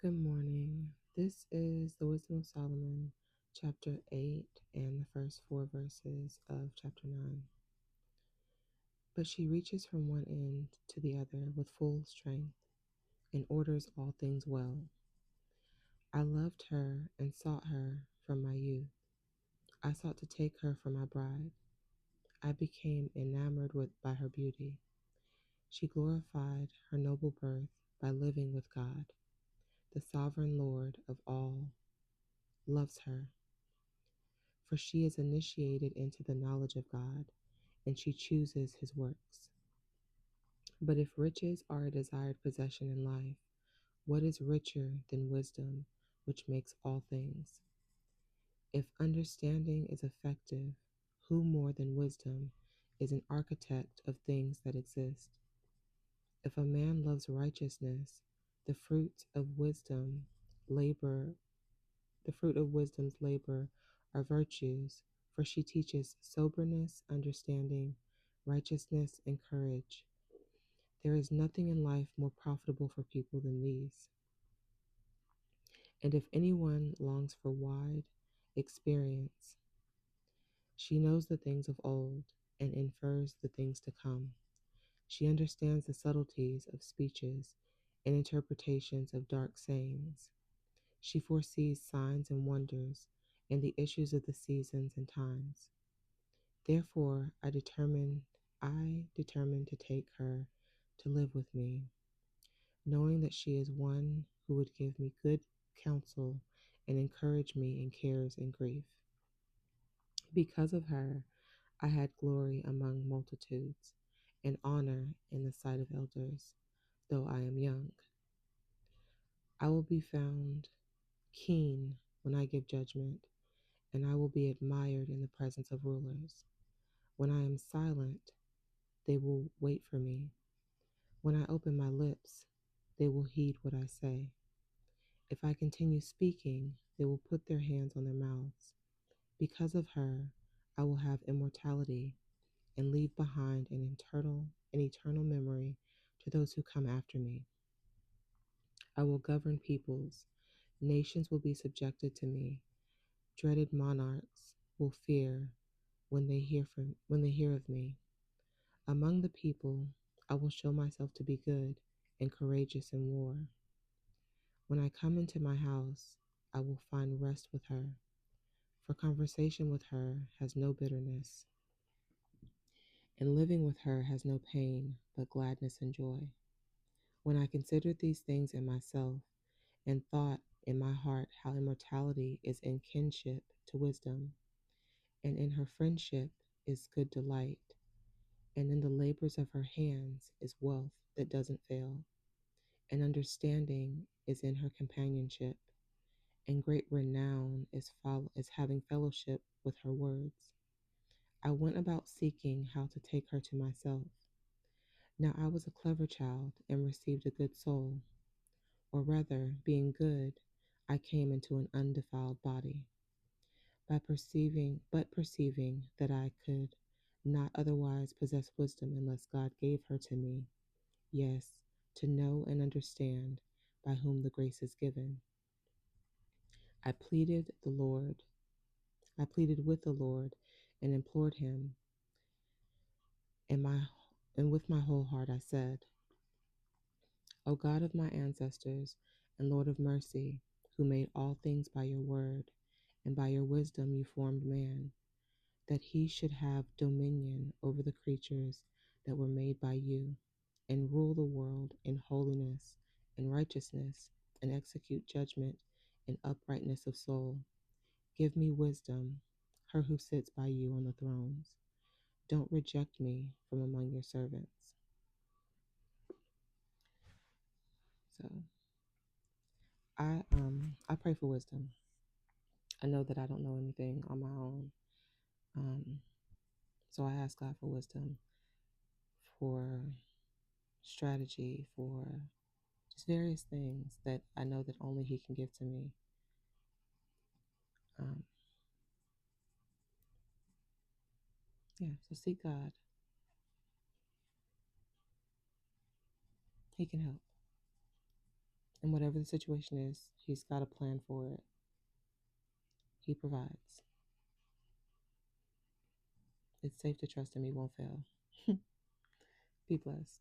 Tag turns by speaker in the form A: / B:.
A: Good morning. This is the Wisdom of Solomon, chapter 8, and the first four verses of chapter 9. But she reaches from one end to the other with full strength and orders all things well. I loved her and sought her from my youth. I sought to take her for my bride. I became enamored by her beauty. She glorified her noble birth by living with God. The sovereign Lord of all loves her, for she is initiated into the knowledge of God, and she chooses his works. But if riches are a desired possession in life, what is richer than wisdom, which makes all things? If understanding is effective, who more than wisdom is an architect of things that exist? If a man loves righteousness, the fruit of wisdom labor the fruit of wisdom's labor are virtues, for she teaches soberness, understanding, righteousness, and courage. There is nothing in life more profitable for people than these. And if anyone longs for wide experience, she knows the things of old and infers the things to come. She understands the subtleties of speeches and interpretations of dark sayings. She foresees signs and wonders and the issues of the seasons and times. Therefore, I determined to take her to live with me, knowing that she is one who would give me good counsel and encourage me in cares and grief. Because of her, I had glory among multitudes and honor in the sight of elders, though I am young. I will be found keen when I give judgment, and I will be admired in the presence of rulers. When I am silent, they will wait for me. When I open my lips, they will heed what I say. If I continue speaking, they will put their hands on their mouths. Because of her, I will have immortality and leave behind an eternal memory to those who come after me. I will govern peoples. Nations will be subjected to me. Dreaded monarchs will fear when they hear of me. Among the people, I will show myself to be good and courageous in war. When I come into my house, I will find rest with her, for conversation with her has no bitterness, and living with her has no pain, but gladness and joy. When I considered these things in myself, and thought in my heart how immortality is in kinship to wisdom, and in her friendship is good delight, and in the labors of her hands is wealth that doesn't fail, and understanding is in her companionship, and great renown is having fellowship with her words. I went about seeking how to take her to myself. Now I was a clever child and received a good soul, or rather, being good, I came into an undefiled body. Perceiving that I could not otherwise possess wisdom unless God gave her to me, yes, to know and understand by whom the grace is given. I pleaded the Lord. I pleaded with the Lord and implored him, and my and with my whole heart I said, O God of my ancestors and Lord of mercy, who made all things by your word, and by your wisdom you formed man, that he should have dominion over the creatures that were made by you, and rule the world in holiness and righteousness, and execute judgment in uprightness of soul. Give me wisdom, her who sits by you on the thrones. Don't reject me from among your servants. So I pray for wisdom. I know that I don't know anything on my own. Um, so I ask God for wisdom, for strategy, for just various things that I know that only He can give to me. Um, yeah, so seek God. He can help. And whatever the situation is, He's got a plan for it. He provides. It's safe to trust Him. He won't fail. Be blessed.